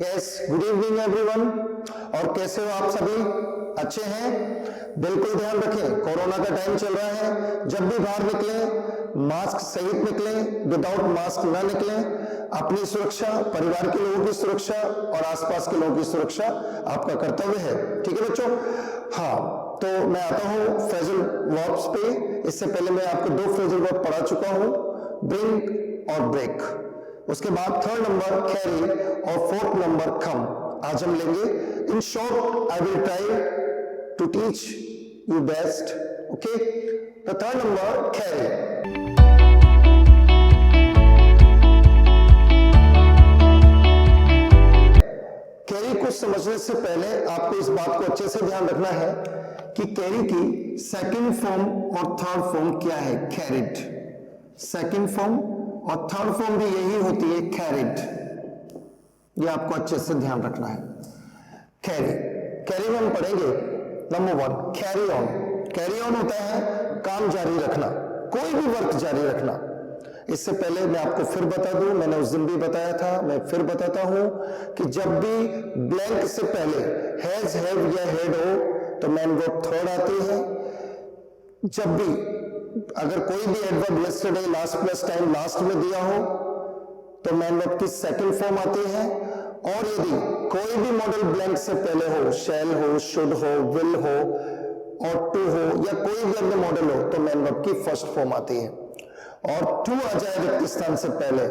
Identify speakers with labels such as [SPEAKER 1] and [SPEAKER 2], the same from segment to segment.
[SPEAKER 1] Yes, good evening everyone. और कैसे हो आप सभी? अच्छे हैं? बिल्कुल ध्यान रखें, कोरोना का टाइम चल रहा है। जब भी बाहर निकलें मास्क सहित निकलें, विदाउट मास्क ना निकलें। अपनी सुरक्षा, परिवार के लोगों की सुरक्षा और आसपास के लोगों की सुरक्षा आपका कर्तव्य है। ठीक है बच्चों? हाँ, तो मैं आता हूं फ्रेजल वर्ब्स पे। इससे पहले मैं आपको 2 फ्रेजल वर्ब पढ़ा चुका हूं, ब्रिंग और ब्रेक। उसके बाद 3rd नंबर कैरी और 4th नंबर कम आज हम लेंगे। In short I will try to teach you best. Okay, the 3rd number carry. Carry को समझने से पहले आपको इस बात को अच्छे से ध्यान रखना है कि कैरी की सेकंड फॉर्म और थर्ड फॉर्म क्या है। कैरिड, सेकंड फॉर्म और थर्ड फॉर्म भी यही होती है, कैरिड। ये आपको अच्छे से ध्यान रखना है। कैरी, कैरी में हम पढ़ेंगे number 1 carry on. Carry on होता है काम जारी रखना, कोई भी वर्क जारी रखना। इससे पहले मैं आपको फिर बता दूं, मैंने उस दिन भी बताया था, मैं फिर बताता हूं कि जब भी ब्लैंक से पहले हैज, हैव या हैड हो तो मैन वर्ब थर्ड आती है। जब भी अगर कोई भी adverb yesterday, last plus time last में दिया हो तो मैन वर्ब की सेकंड फॉर्म आती है। और यदि कोई भी मॉडल ब्लैंक से पहले हो, शैल हो, शुड हो, विल हो, और टू हो या कोई भी अन्य मॉडल हो तो मैन वर्ब की फर्स्ट फॉर्म आती है। और टू आ जाए रिक्त स्थान से पहले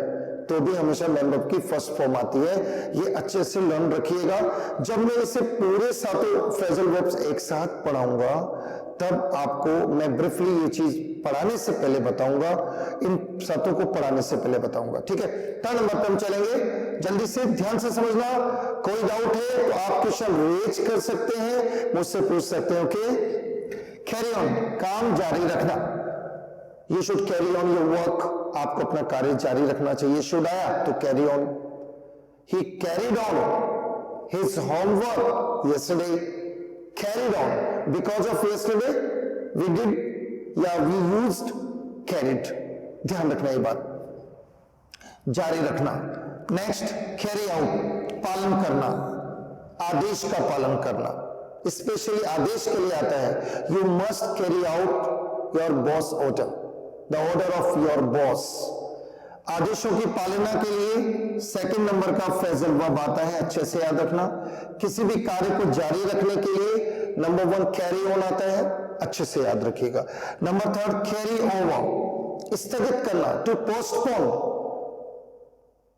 [SPEAKER 1] तो भी हमेशा मैन वर्ब की फर्स्ट फॉर्म आती है। ये अच्छे से लर्न रखिएगा। जब मैं इसे पूरे सातों फ्रेजल वर्ब्स एक साथ पढ़ाऊंगा तब आपको मैं ब्रीफली ये चीज पढ़ाने से पहले बताऊंगा, इन सातों को पढ़ाने से पहले बताऊंगा। ठीक है, 3rd नंबर पर हम चलेंगे। जल्दी से ध्यान से समझना। कोई डाउट है तो आप क्वेश्चन रेज कर सकते हैं, मुझसे पूछ सकते हैं। ओके, कैरी ऑन, काम जारी रखना। You should carry on your work, आपको अपना कार्य जारी रखना चाहिए। शुड आया तो carry on. He carried on his homework yesterday. Carried on because of yesterday we did या वी यूज्ड कैरीड। ध्यान रखना ये बात, जारी रखना। नेक्स्ट कैरी आउट, पालन करना, आदेश का पालन करना। स्पेशली आदेश के लिए आता है you must carry out your boss order, the order of your boss. आदेशों की पालना के लिए 2nd नंबर का फ्रेजल वर्ब आता है, अच्छे से याद रखना। किसी भी कार्य को जारी रखने के लिए नंबर 1 कैरी ऑन आता है, अच्छे से याद रखिएगा। नंबर 3rd कैरी ओवर, स्थगित करना, to postpone.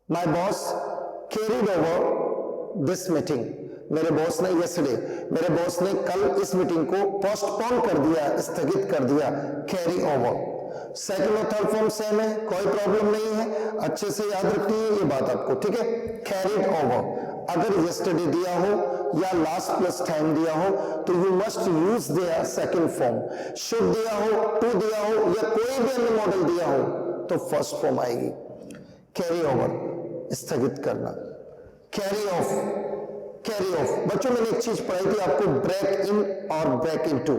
[SPEAKER 1] My boss carried over this meeting. मेरे बॉस ने यस्टरडे, मेरे बॉस ने कल इस मीटिंग को पोस्टपोन कर दिया, स्थगित कर दिया। Carry over. सेकंड और थर्ड फॉर्म सेम है, कोई प्रॉब्लम नहीं है, अच्छे से याद रखनी है ये बात आपको। ठीक है, कैरीड ओवर। अगर यस्टरडे दिया हो या लास्ट प्लस टाइम दिया हो तो you must use their second form. Should दिया हो, टू दिया हो या कोई भी अन्य मॉडल दिया हो तो फर्स्ट फॉर्म आएगी। कैरी ओवर, स्थगित करना। Carry off, carry off. बच्चों मैंने एक चीज पढ़ाई थी आपको, ब्रेक इन और ब्रेक इनटू।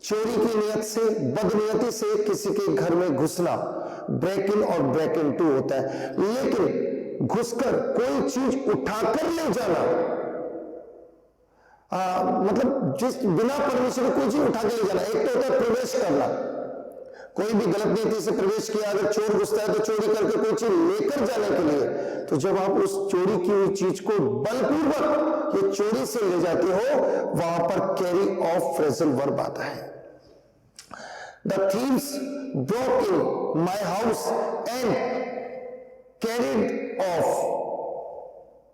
[SPEAKER 1] चोरी की नियत से, बदनियती से किसी के घर में घुसना ब्रेक इन और ब्रेक इनटू होता है। लेकिन घुसकर कोई चीज उठाकर ले जाना, मतलब जिस बिना परमिशन कोई चीज उठा के ले जाना। एक तो होता है प्रवेश करना, कोई भी गलत नीति से प्रवेश किया, अगर चोर घुसता है तो चोरी करके कोई चीज लेकर जाने के लिए, तो जब आप उस चोरी की हुई चीज को बलपूर्वक ये चोरी से ले जाते हो वहां पर कैरी ऑफ फ्रेजल वर्ब आता है। The thieves broke in my house and carried off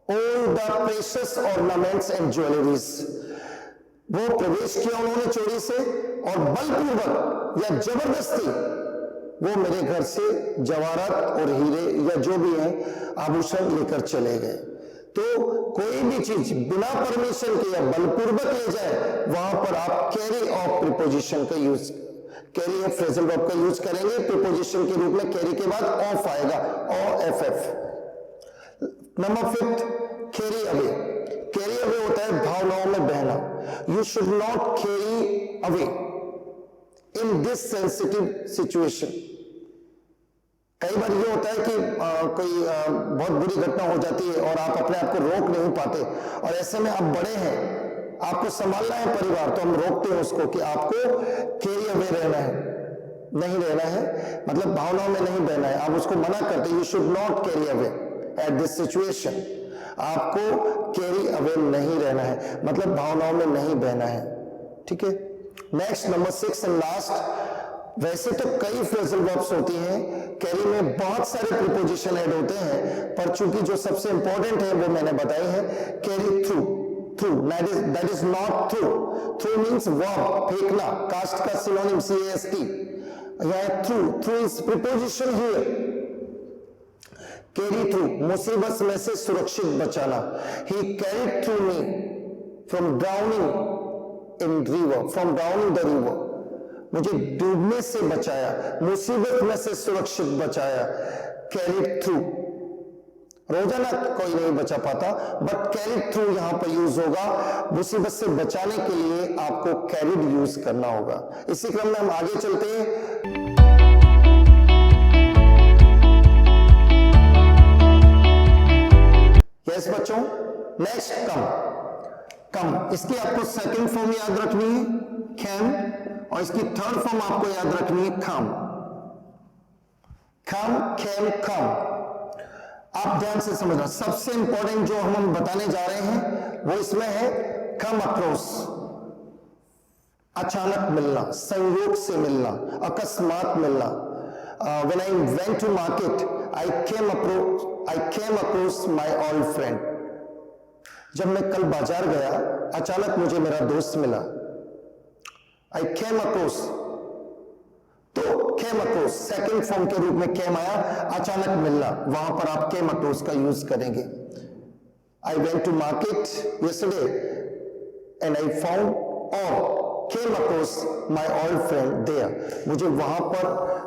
[SPEAKER 1] all the precious ornaments and jewelries. वो प्रवेश किया उन्होंने चोरी से और बलपूर्वक या जबरदस्ती वो मेरे घर से जवाहरात और हीरे या जो भी है आभूषण लेकर चले गए। तो कोई भी चीज बिना परमिशन के या बलपूर्वक ले जाए वहां पर आप कैरी ऑफ प्रीपोजिशन का use, carry off phrasal verb का यूज करेंगे। प्रीपोजिशन के रूप में कैरी के बाद ऑफ आएगा, O F F. Number 5 carry away. Carry away होता है भावनाओं में बहना। You should not carry away in this sensitive situation. कई बार ये होता है कि कोई बहुत बुरी घटना हो जाती है और आप अपने आप को रोक नहीं पाते, और ऐसे में आप बड़े हैं, आपको संभालना है परिवार, तो हम रोकते हैं उसको कि आपको कैरी अवे रहना है, नहीं रहना है, मतलब भावनाओं में नहीं बहना है। आप उसको मना करते, you should not carry away at this situation, आपको कैरी अवे नहीं रहना है, मतलब भावनाओं में नहीं बहना है। ठीक है, नेक्स्ट नंबर 6 एंड लास्ट, वैसे तो कई फ्रेजल वर्ब्स होती हैं, कैरी में बहुत सारे प्रीपोजिशन ऐड होते हैं, पर चूंकि जो सबसे इंपॉर्टेंट है वो मैंने बताई है, carry through, throw that is not through, throw means verb, फेंकना, कास्ट का सिनोनिम CAST, यह through, through is preposition here, carry through, मुसीबत में से सुरक्षित बचाना, he carried through me from drowning in river, from drowning the river, मुझे डूबने से बचाया, मुसीबत में से सुरक्षित बचाया, कैरीड थ्रू। रोजाना कोई नहीं बचा पाता, बट कैरीड थ्रू यहां पर यूज होगा, मुसीबत से बचाने के लिए आपको कैरीड यूज करना होगा। इसी क्रम में हम आगे चलते हैं। यस बच्चों, नेक्स्ट कम, इसकी आपको सेकंड फॉर्म याद रखनी है कैम, और इसकी थर्ड फॉर्म आपको याद रखनी है कम, कैम, कम। आप ध्यान से समझना, सबसे इंपॉर्टेंट जो हम बताने जा रहे हैं वो इसमें है कम अक्रॉस, अचानक मिलना, संयोग से मिलना, अकस्मात मिलना। When I went to market, I came across my old friend. जब मैं कल बाजार गया, अचानक मुझे मेरा दोस्त मिला। I came across, तो came across सेकंड फॉर्म के रूप में came आया, अचानक मिलना, वहां पर आप came across का यूज करेंगे। I went to market yesterday and I found or came across my old friend there. मुझे वहां पर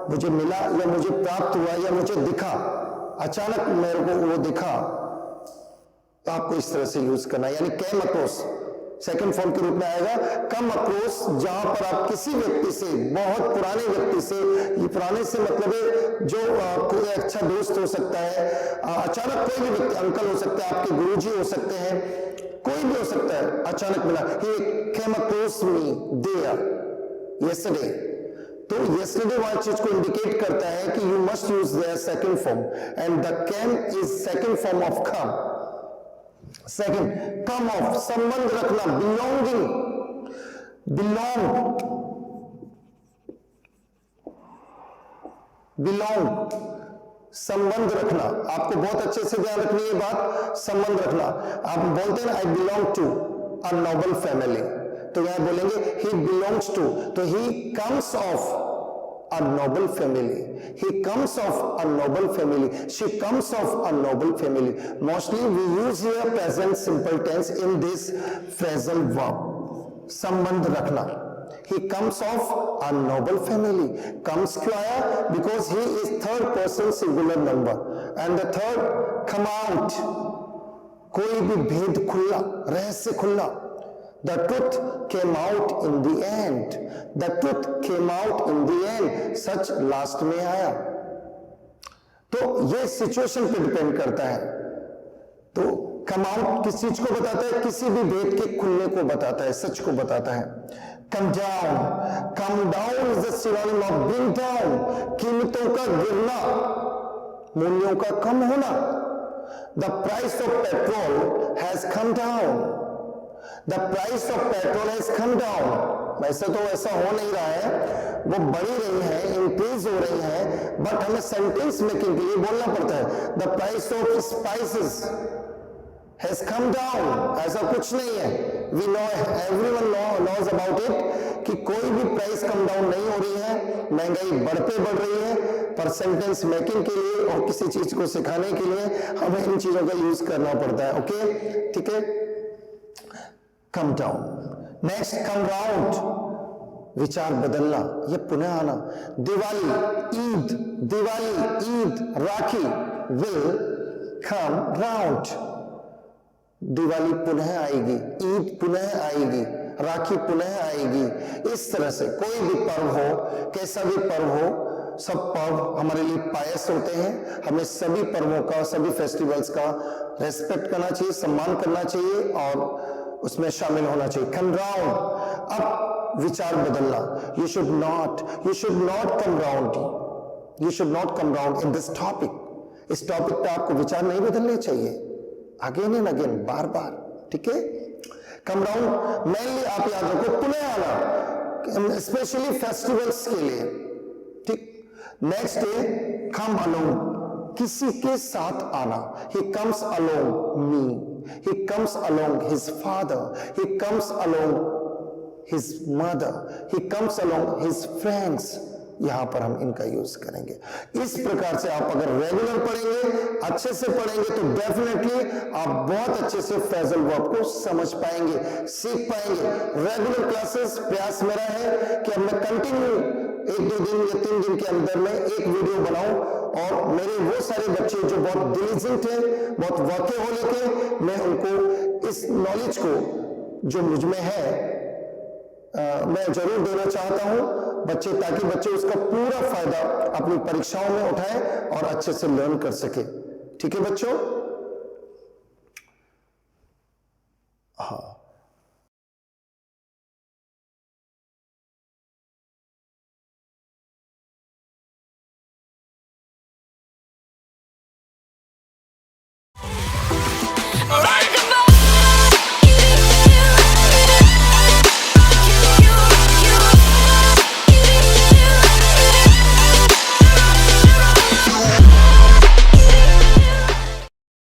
[SPEAKER 1] मुझे मिला या मुझे प्राप्त हुआ या मुझे दिखा, अचानक मेरे को वो दिखा, तो आपको इस तरह से यूज करना, यानी came across सेकंड फॉर्म के रूप में आएगा। कम अक्रॉस, जहां पर आप किसी व्यक्ति से, बहुत पुराने व्यक्ति से, ये पुराने से मतलब है जो कोई अच्छा दोस्त हो सकता है, अचानक कोई भी व्यक्ति, अंकल हो सकता है, आपके गुरुजी हो सकते हैं, कोई भी हो सकता है, अचानक मिला, he came across me there yesterday। तो yesterday वाली चीज को इंडिकेट करता है कि you must use their second form, and the came is second form of come। Second, come of, संबंध रखना, बिलोंगिंग, बिलोंग, संबंध रखना। आपको बहुत अच्छे से ध्यान रखनी है बात, संबंध रखना। आप बोलते हैं I belong to a noble family, तो यहां बोलेंगे ही बिलोंग्स टू, तो he comes of a noble family, he comes of a noble family, she comes of a noble family। mostly we use here present simple tense in this phrasal verb, संबंध रखना। he comes of a noble family, comes क्यों आया, because he is third person singular number, and the third come out, कोई भी भेद खुलना, रहस्य खुलना। The truth came out in the end, the truth came out in the end, such last में आया। तो ये सिचुएशन पे डिपेंड करता है। तो come out किस चीज को बताता है, किसी भी भेद के खुलने को बताता है, सच को बताता है। come down is the synonym of bring down, कीमतों का गिरना, मूल्यों का कम होना। the price of petrol has come down, The price of petrol has come down। वैसे तो ऐसा हो नहीं रहा है, वो बढ़ी रही है, इंक्रीज हो रही है, बट हमें सेंटेंस मेकिंग के लिए बोलना पड़ता है the price of spices has come down। ऐसा कुछ नहीं है, we know, everyone knows about it कि कोई भी प्राइस कम डाउन नहीं हो रही है, महंगाई बढ़ रही है, पर सेंटेंस मेकिंग के लिए और किसी चीज को सिखाने के लिए हमें इन चीजों का यूज करना पड़ता है। ओके, ठीक है। come down, next come round, विचार बदलना, ये पुनः आना। दिवाली, ईद, राखी will come round, दिवाली पुनः आएगी, ईद पुनः आएगी, राखी पुनः आएगी। इस तरह से कोई भी पर्व हो, कैसा भी पर्व हो, सब पर्व हमारे लिए पायस होते हैं। हमें सभी पर्वों का, सभी फेस्टिवल्स का रेस्पेक्ट करना चाहिए, सम्मान करना चाहिए और उसमें शामिल होना चाहिए। कम राउंड, अब विचार बदलना। You should not come round, you should not come round in this topic. इस टॉपिक पे आपको विचार नहीं बदलने चाहिए, अगेन एंड अगेन, बार बार, ठीक है। कम राउंड मेनली आप याद रखो पुनः आना, स्पेशली फेस्टिवल्स के लिए, ठीक। नेक्स्ट है कम अलोंग, किसी के साथ आना। He comes along me, he comes along his father, he comes along his mother, he comes along his friends। यहां पर हम इनका यूज करेंगे। इस प्रकार से आप अगर रेगुलर पढ़ेंगे, अच्छे से पढ़ेंगे, तो डेफिनेटली आप बहुत अच्छे से फ्रेजल वर्ब को समझ पाएंगे, सीख पाएंगे। रेगुलर क्लासेस, प्रयास मेरा है कि अब मैं कंटिन्यू 1-2 दिन या 3 दिन के अंदर में एक वीडियो बनाऊं और मेरे वो सारे बच्चे जो बहुत डिलीजेंट हैं, बहुत वर्कहोलिक हैं, मैं उनको इस नॉलेज को जो मुझ में है मैं जरूर देना चाहता हूं बच्चे, ताकि बच्चे उसका पूरा फायदा अपनी परीक्षाओं में उठाएं और अच्छे से लर्न कर सके। ठीक है बच्चों।